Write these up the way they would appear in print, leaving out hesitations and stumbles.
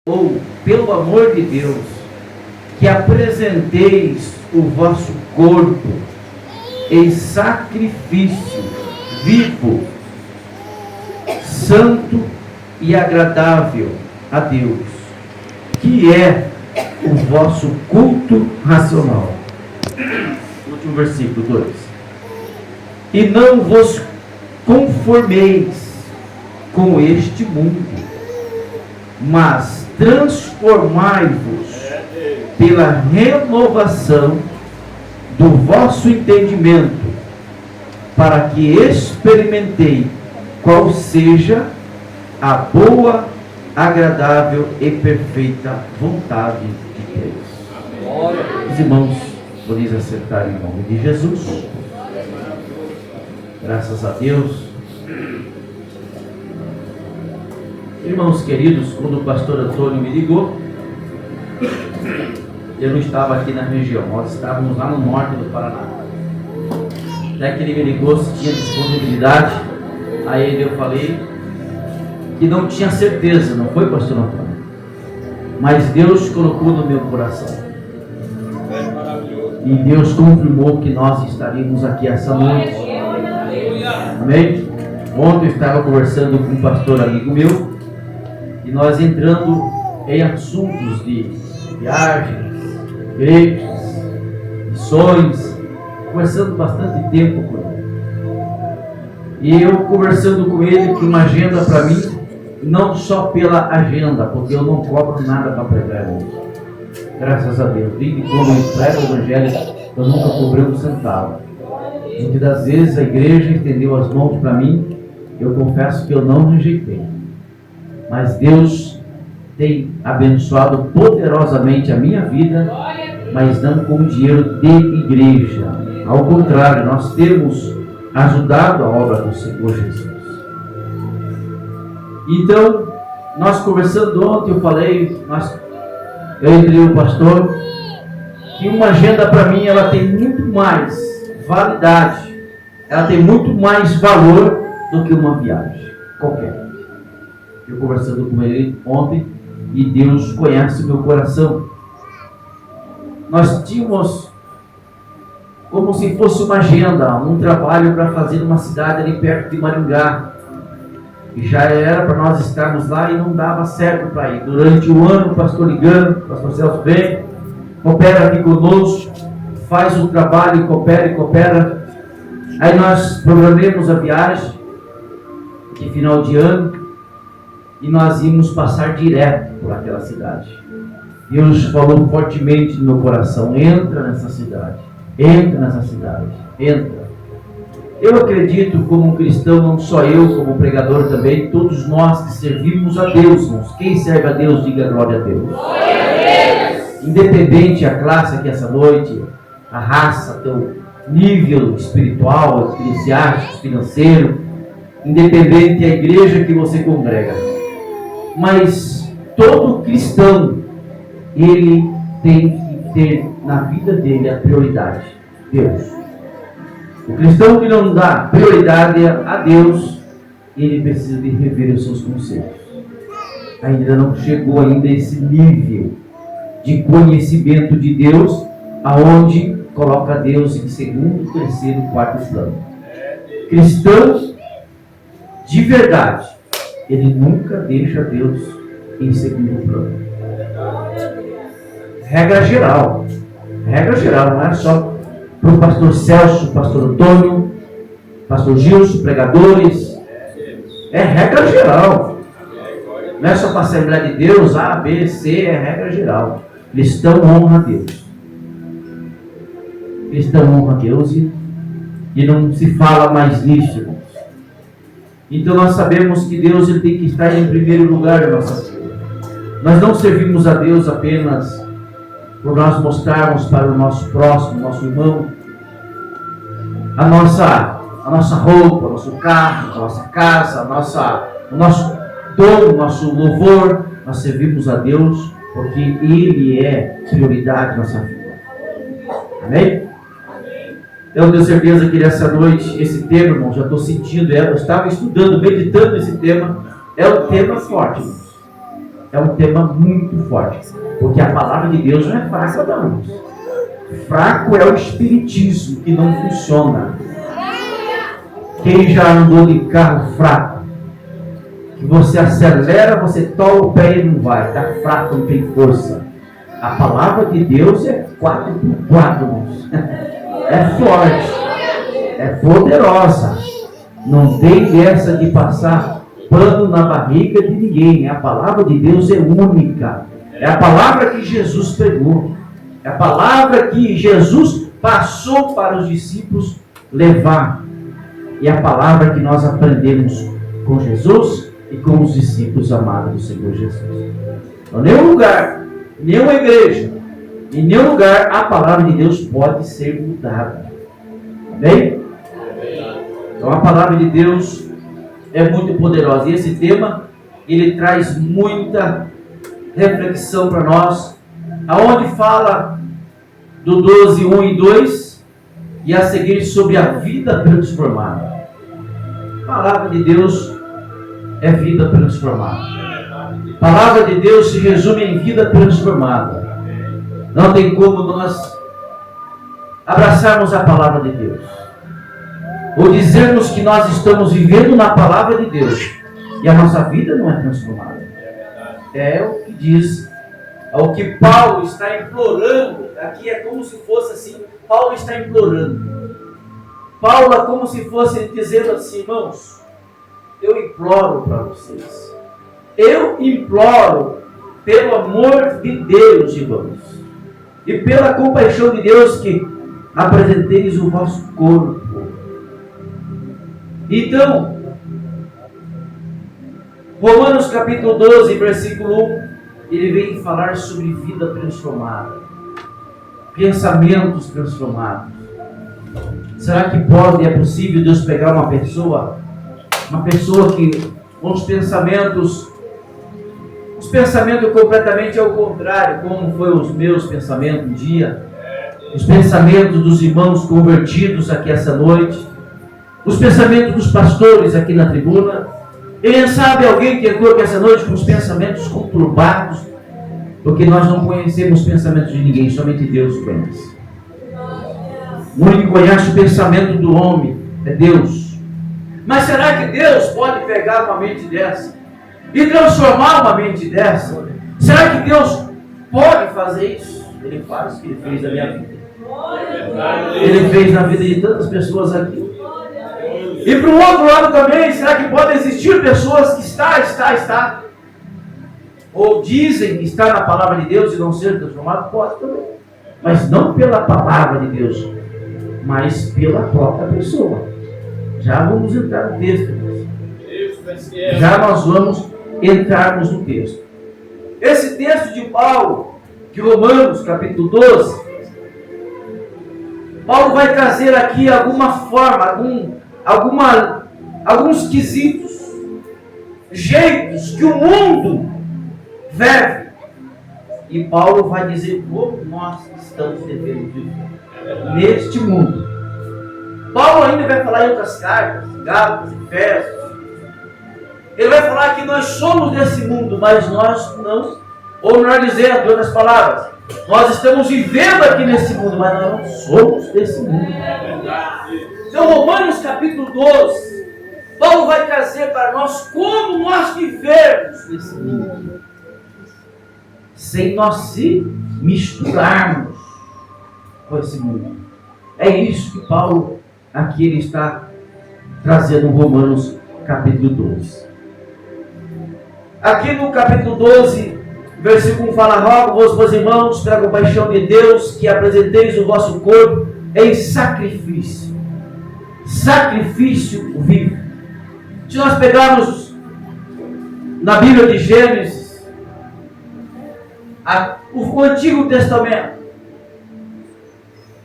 ou, pelo amor de Deus, que apresenteis o vosso corpo em sacrifício vivo, santo e agradável a Deus, que é o vosso culto racional. Último versículo 2. E não vos conformeis com este mundo, mas transformai-vos pela renovação do vosso entendimento, para que experimentei qual seja a boa, agradável e perfeita vontade de Deus. Os irmãos, podem acertar em nome de Jesus. Graças a Deus. Irmãos queridos, quando o pastor Antônio me ligou, eu não estava aqui na região, nós estávamos lá no norte do Paraná. Até que ele me ligou se tinha disponibilidade. A ele eu falei que não tinha certeza, não foi, pastor Antônio? Mas Deus colocou no meu coração. E Deus confirmou que nós estaríamos aqui essa noite. Amém? Ontem eu estava conversando com um pastor amigo meu, e nós entrando em assuntos de viagens, igrejas, missões, conversando bastante tempo com ele. E eu conversando com ele, que uma agenda para mim, não só pela agenda, porque eu não cobro nada para pregar hoje. Graças a Deus. Desde quando eu prego o Evangelho, eu nunca cobrei um centavo. Muitas das vezes a igreja estendeu as mãos para mim, eu confesso que eu não rejeitei. Mas Deus tem abençoado poderosamente a minha vida, mas não com dinheiro de igreja. Ao contrário, nós temos ajudado a obra do Senhor Jesus. Então, nós conversando ontem, eu falei, eu entrei o pastor, que uma agenda para mim, ela tem muito mais validade, ela tem muito mais valor do que uma viagem qualquer. Eu conversando com ele ontem, e Deus conhece o meu coração. Nós tínhamos como se fosse uma agenda, um trabalho para fazer numa cidade ali perto de Maringá. E já era para nós estarmos lá e não dava certo para ir. Durante o ano, o pastor ligando, o pastor Celso vem, coopera aqui conosco, faz o trabalho, coopera. Aí nós programamos a viagem de final de ano e nós íamos passar direto por aquela cidade. Deus falou fortemente no meu coração: entra nessa cidade, entra. Eu acredito, como um cristão, não só eu, como pregador também, todos nós que servimos a Deus, irmãos. Quem serve a Deus, diga glória a Deus. Glória a Deus. Independente a classe aqui essa noite, a raça, teu nível espiritual, eclesiástico, financeiro, independente a igreja que você congrega. Mas todo cristão, ele tem que ter na vida dele a prioridade: Deus. O cristão que não dá prioridade a Deus, ele precisa de rever os seus conceitos. Ainda não chegou ainda a esse nível de conhecimento de Deus, aonde coloca Deus em segundo, terceiro, quarto plano. Cristão de verdade, ele nunca deixa Deus em segundo plano. Regra geral, não é só para o pastor Celso, pastor Antônio, pastor Gilson, pregadores. É regra geral. Não é só para a Assembleia de Deus, A, B, C, é regra geral. Cristão honra a Deus. Cristão honra a Deus e não se fala mais nisso, irmãos. Então nós sabemos que Deus, ele tem que estar em primeiro lugar na nossa vida. Nós não servimos a Deus apenas por nós mostrarmos para o nosso próximo, nosso irmão, a nossa roupa, o nosso carro, a nossa casa, o nosso dom, o nosso louvor. Nós servimos a Deus porque Ele é prioridade na nossa vida. Amém? Eu tenho certeza que nessa noite, esse tema, irmão, já estou sentindo, eu estava estudando, meditando esse tema, é um tema forte, irmãos. é um tema muito forte, porque a palavra de Deus não é fraca, não. Fraco é o espiritismo que não funciona. Quem já andou de carro fraco, que você acelera, você toca o pé e não vai, está fraco, não tem força. A palavra de Deus é 4x4, irmãos. É forte, é poderosa. Não tem dessa de passar pano na barriga de ninguém. A palavra de Deus é única. É a palavra que Jesus pregou. É a palavra que Jesus passou para os discípulos levar. E a palavra que nós aprendemos com Jesus e com os discípulos amados do Senhor Jesus. Então, nenhum lugar, nenhuma igreja, em nenhum lugar a palavra de Deus pode ser mudada. Amém? Então a palavra de Deus é muito poderosa. E esse tema, ele traz muita reflexão para nós. Aonde fala do 12, 1 e 2, e a seguir sobre a vida transformada. A palavra de Deus é vida transformada. A palavra de Deus se resume em vida transformada. Não tem como nós abraçarmos a palavra de Deus, ou dizermos que nós estamos vivendo na palavra de Deus, e a nossa vida não é transformada. É o que diz, é o que Paulo está implorando. Aqui é como se fosse assim, Paulo está implorando. Paulo é como se fosse dizendo assim: irmãos, eu imploro para vocês. Eu imploro, pelo amor de Deus, irmãos, e pela compaixão de Deus, que apresenteis o vosso corpo. Então, Romanos capítulo 12, versículo 1, ele vem falar sobre vida transformada, pensamentos transformados. Será que é possível Deus pegar uma pessoa que com os pensamentos completamente ao contrário, como foi os meus pensamentos um dia, os pensamentos dos irmãos convertidos aqui essa noite, os pensamentos dos pastores aqui na tribuna? Ele sabe alguém que entrou aqui essa noite com os pensamentos conturbados, porque nós não conhecemos os pensamentos de ninguém, somente Deus conhece. O único que conhece o pensamento do homem é Deus. Mas será que Deus pode pegar uma mente dessa e transformar uma mente dessa? Será que Deus pode fazer isso? Ele faz o que Ele fez na minha vida. Ele fez na vida de tantas pessoas aqui. E para o outro lado também, será que pode existir pessoas que está ou dizem que está na palavra de Deus e não ser transformado? Pode também. Mas não pela palavra de Deus, mas pela própria pessoa. Já vamos entrar no texto. Já nós vamos entrarmos no texto. Esse texto de Paulo, de Romanos capítulo 12, Paulo vai trazer aqui alguma forma, alguns quesitos, jeitos que o mundo vive. E Paulo vai dizer como nós estamos devendo viver neste mundo. Paulo ainda vai falar em outras cartas, Gálatas, Efésios. Ele vai falar que nós somos desse mundo, mas nós não, ou melhor dizendo, em outras palavras, nós estamos vivendo aqui nesse mundo, mas nós não somos desse mundo. Então, Romanos capítulo 12, Paulo vai trazer para nós como nós vivemos nesse mundo, sem nós se misturarmos com esse mundo. É isso que Paulo aqui ele está trazendo no Romanos capítulo 12. Aqui no capítulo 12, versículo 1 fala: rogo-vos, meus irmãos, pela compaixão de Deus, que apresenteis o vosso corpo em sacrifício vivo. Se nós pegarmos na Bíblia de Gênesis, o Antigo Testamento,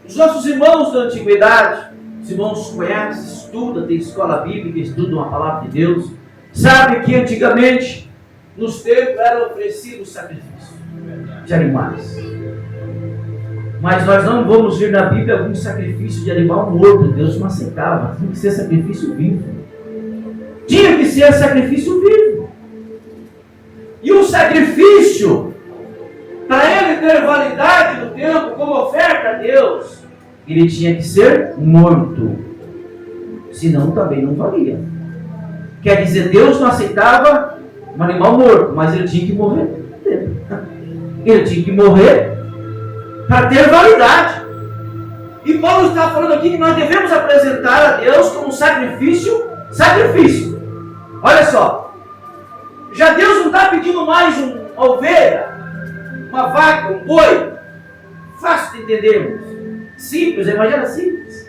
os nossos irmãos da antiguidade, os irmãos conhecem, estudam, tem escola bíblica, estudam a palavra de Deus, sabem que antigamente nos templos eram oferecidos sacrifícios de animais. Mas nós não vamos ver na Bíblia algum sacrifício de animal morto. Deus não aceitava. Tinha que ser sacrifício vivo. Tinha que ser sacrifício vivo. E o sacrifício, para ele ter validade no tempo como oferta a Deus, ele tinha que ser morto. Senão também não valia. Quer dizer, Deus não aceitava um animal morto, mas ele tinha que morrer. Ele tinha que morrer para ter validade. E Paulo está falando aqui que nós devemos apresentar a Deus como sacrifício. Olha só. Já Deus não está pedindo mais uma ovelha, uma vaca, um boi. Fácil de entendermos. Simples, imagina simples.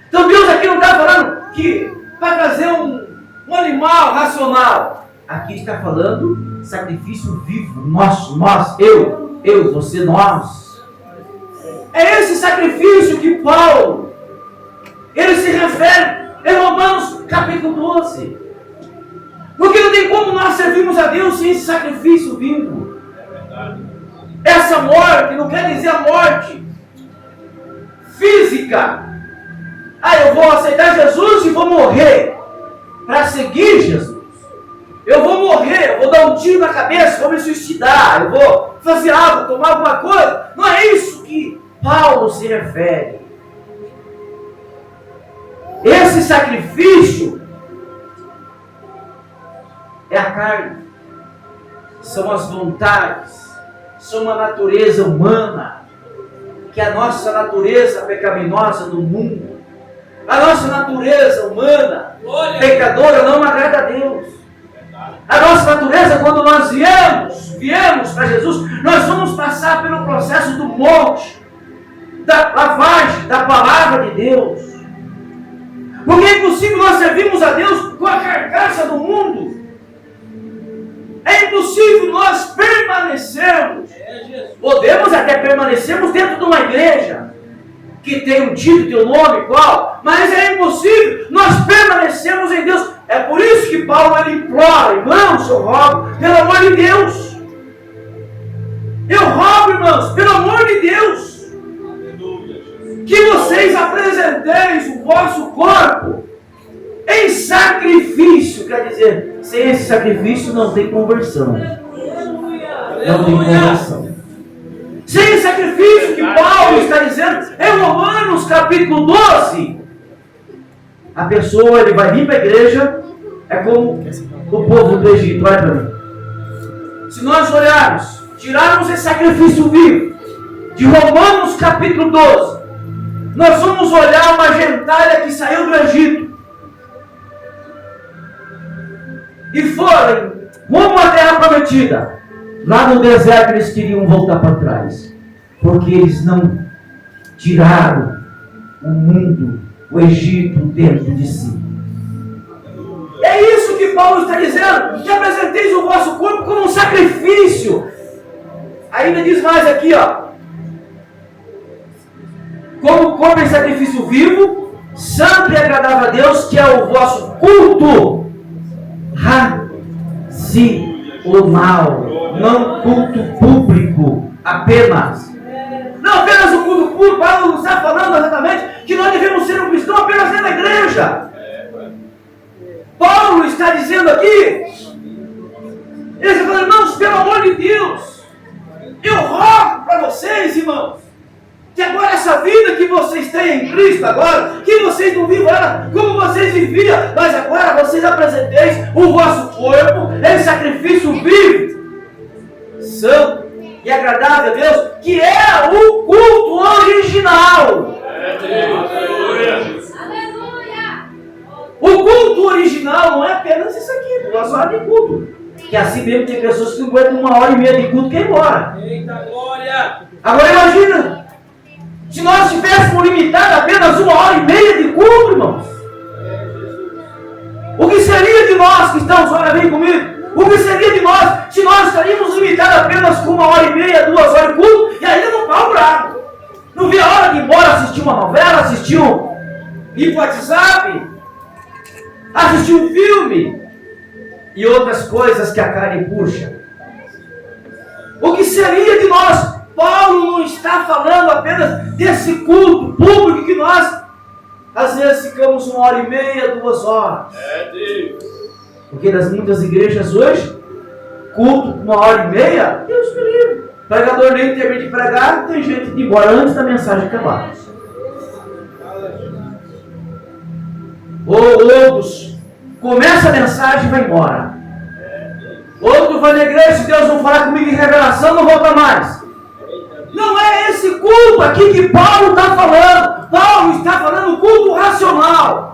Então Deus aqui não está falando que para trazer um animal racional. Aqui está falando sacrifício vivo, nós, eu, você, nós. É esse sacrifício que Paulo, ele se refere em Romanos capítulo 12. Porque não tem como nós servirmos a Deus sem esse sacrifício vivo. Essa morte não quer dizer a morte física. Eu vou aceitar Jesus e vou morrer para seguir Jesus. Eu vou morrer, eu vou dar um tiro na cabeça, vou me suicidar, eu vou fazer algo, tomar alguma coisa. Não é isso que Paulo se refere. Esse sacrifício é a carne, são as vontades, são a natureza humana, que é a nossa natureza pecaminosa do mundo. A nossa natureza humana, pecadora, não agrada a Deus. A nossa natureza, quando nós viemos para Jesus, nós vamos passar pelo processo do molde, da lavagem, da palavra de Deus. Porque é impossível nós servirmos a Deus com a carcaça do mundo. É impossível nós permanecermos. Podemos até permanecermos dentro de uma igreja que tem um título, tem um nome igual, mas é impossível nós permanecermos em Deus. É por isso que Paulo ele implora, irmãos, eu rogo, pelo amor de Deus. Eu rogo, irmãos, pelo amor de Deus, que vocês apresenteis o vosso corpo em sacrifício. Quer dizer, sem esse sacrifício não tem conversão. Não tem conversão. Sem esse sacrifício que Paulo está dizendo em Romanos capítulo 12, a pessoa ele vai vir para a igreja, é como o povo do Egito. Olha para mim. Se nós olharmos, tirarmos esse sacrifício vivo de Romanos capítulo 12, nós vamos olhar uma gentalha que saiu do Egito e foram rumo à terra prometida. Lá no deserto eles queriam voltar para trás, porque eles não tiraram o mundo, o Egito dentro de si. É isso que Paulo está dizendo, que apresenteis o vosso corpo como um sacrifício. Ainda diz mais aqui, como o corpo é sacrifício vivo, santo e agradável a Deus, que é o vosso culto racional, não culto público apenas. Não apenas o culto público. Paulo está falando exatamente que nós devemos ser um cristão apenas dentro da igreja. Paulo está dizendo aqui, ele está falando, irmãos, pelo amor de Deus, eu rogo para vocês, irmãos, que agora essa vida que vocês têm em Cristo agora, que vocês não vivam ela como vocês viviam, mas agora vocês apresenteis o vosso corpo em sacrifício vivo, santo e agradável a Deus, que é o culto original. O culto original não é apenas isso aqui, 2 horas de culto. Que assim mesmo tem pessoas que não aguentam 1h30 de culto que é embora. Eita glória! Agora imagina, se nós tivéssemos limitado apenas 1h30 de culto, irmãos. O que seria de nós que estamos, olha, vem comigo. O que seria de nós se nós estaríamos limitados apenas com 1h30, 2 horas de culto e ainda não pau bravo? Não via a hora de ir embora assistir uma novela, assistir um WhatsApp, assistir um filme e outras coisas que a carne puxa. O que seria de nós? Paulo não está falando apenas desse culto público que nós às vezes ficamos 1h30, 2 horas. Porque nas muitas igrejas hoje culto 1h30, Deus me livre. O pregador nem termina de pregar, tem gente de ir embora antes da mensagem acabar. Ou outros, começa a mensagem e vai embora. Outro vai na igreja, se Deus não falar comigo em revelação, não volta mais. Não é esse culto aqui que Paulo está falando. Paulo está falando culto racional.